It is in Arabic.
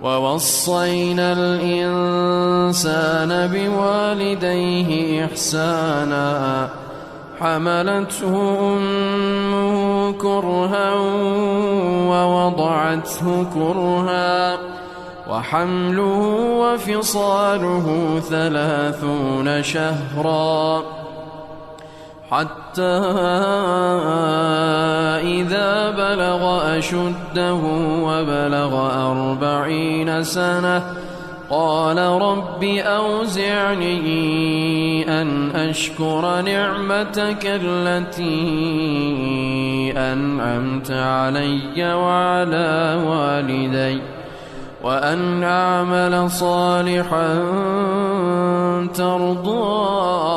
ووصينا الإنسان بوالديه إحسانا حملته أمه كرها ووضعته كرها وحمله وفصاله 30 شهرا حتى إذا بلغ أشده وبلغ 40 سنة قال رب أوزعني أن أشكر نعمتك التي أنعمت علي وعلى والدي وأن أعمل صالحا ترضاه